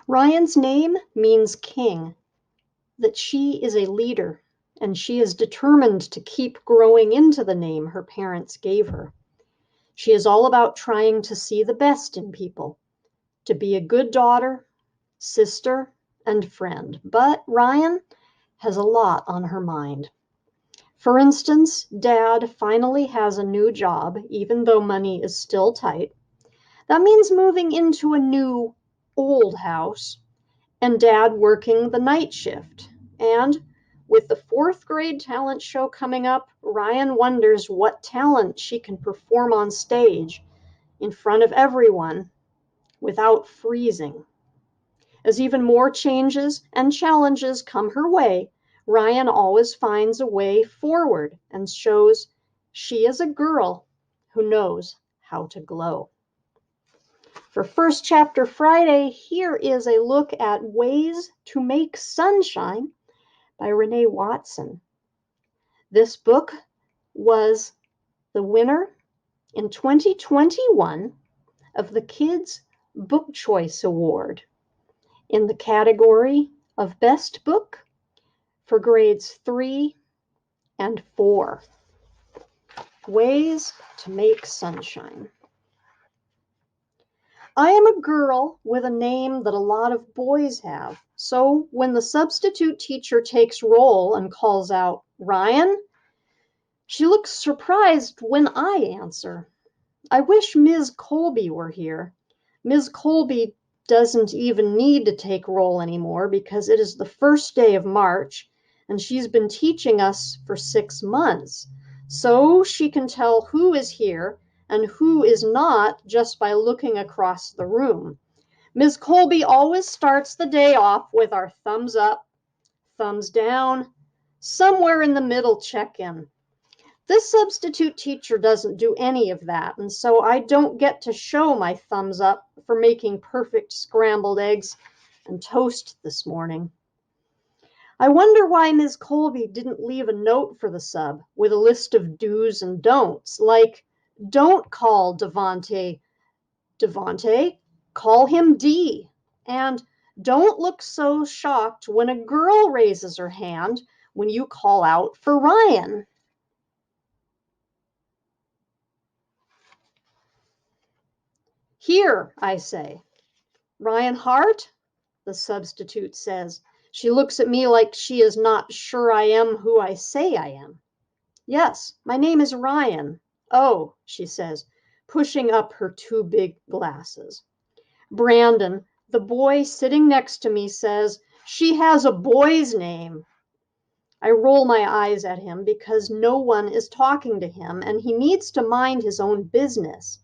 Ryan's name means king, that she is a leader, and she is determined to keep growing into the name her parents gave her. She is all about trying to see the best in people, to be a good daughter, sister, and friend. But Ryan has a lot on her mind. For instance, Dad finally has a new job, even though money is still tight. That means moving into a new, old house, and Dad working the night shift. And with the fourth grade talent show coming up, Ryan wonders what talent she can perform on stage in front of everyone without freezing. As even more changes and challenges come her way, Ryan always finds a way forward and shows she is a girl who knows how to glow. For First Chapter Friday, here is a look at Ways to Make Sunshine by Renee Watson. This book was the winner in 2021 of the Kids Book Choice Award in the category of Best Book for grades 3 and 4. Ways to Make Sunshine. I am a girl with a name that a lot of boys have. So when the substitute teacher takes roll and calls out, "Ryan," she looks surprised when I answer. I wish Ms. Colby were here. Ms. Colby doesn't even need to take roll anymore because it is the first day of March and she's been teaching us for 6 months. So she can tell who is here and who is not just by looking across the room. Ms. Colby always starts the day off with our thumbs up, thumbs down, somewhere in the middle check-in. This substitute teacher doesn't do any of that, and so I don't get to show my thumbs up for making perfect scrambled eggs and toast this morning. I wonder why Ms. Colby didn't leave a note for the sub with a list of do's and don'ts, like, don't call Devontae, call him D, and don't look so shocked when a girl raises her hand when you call out for Ryan. Here, I say. Ryan Hart? The substitute says. She looks at me like she is not sure I am who I say I am. Yes, my name is Ryan. Oh, she says, pushing up her 2 big glasses. Brandon, the boy sitting next to me, says, she has a boy's name. I roll my eyes at him because no one is talking to him and he needs to mind his own business.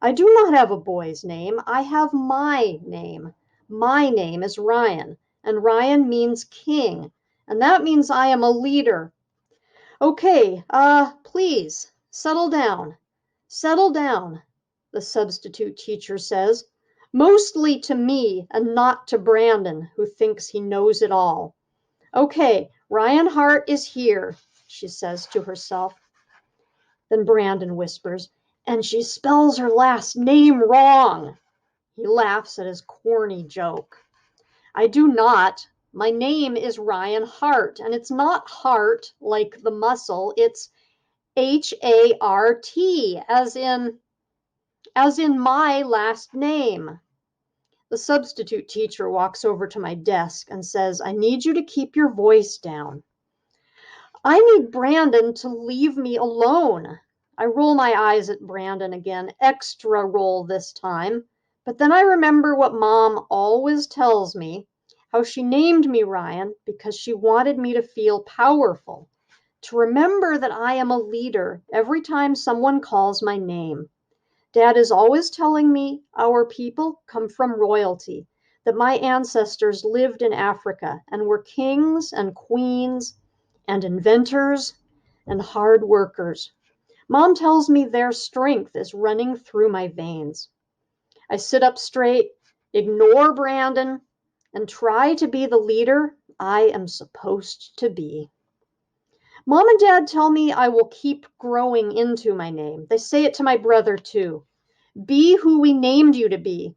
I do not have a boy's name. I have my name. My name is Ryan, and Ryan means king, and that means I am a leader. Okay, please, settle down. Settle down, the substitute teacher says, mostly to me and not to Brandon, who thinks he knows it all. Okay, Ryan Hart is here, she says to herself. Then Brandon whispers, and she spells her last name wrong. He laughs at his corny joke. I do not. My name is Ryan Hart, and it's not heart like the muscle. It's H-A-R-T, as in my last name. The substitute teacher walks over to my desk and says, I need you to keep your voice down. I need Brandon to leave me alone. I roll my eyes at Brandon again, extra roll this time. But then I remember what Mom always tells me, how she named me Ryan because she wanted me to feel powerful, to remember that I am a leader every time someone calls my name. Dad is always telling me our people come from royalty, that my ancestors lived in Africa and were kings and queens and inventors and hard workers. Mom tells me their strength is running through my veins. I sit up straight, ignore Brandon, and try to be the leader I am supposed to be. Mom and Dad tell me I will keep growing into my name. They say it to my brother too. Be who we named you to be,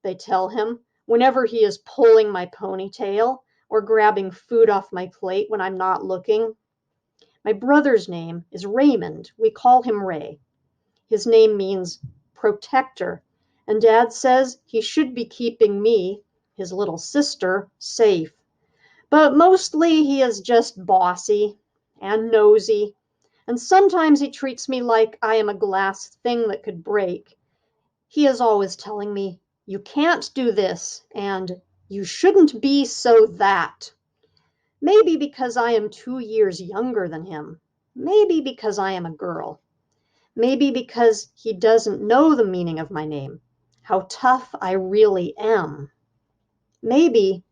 they tell him, whenever he is pulling my ponytail or grabbing food off my plate when I'm not looking. My brother's name is Raymond. We call him Ray. His name means protector, and Dad says he should be keeping me, his little sister, safe. But mostly he is just bossy and nosy, and sometimes he treats me like I am a glass thing that could break. He is always telling me, "You can't do this," and "You shouldn't be so that." Maybe because I am 2 years younger than him. Maybe because I am a girl. Maybe because he doesn't know the meaning of my name, how tough I really am. Maybe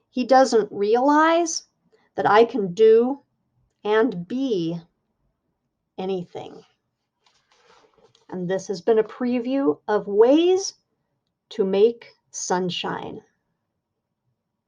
he doesn't realize that I can do and be anything. And this has been a preview of ways to make sunshine.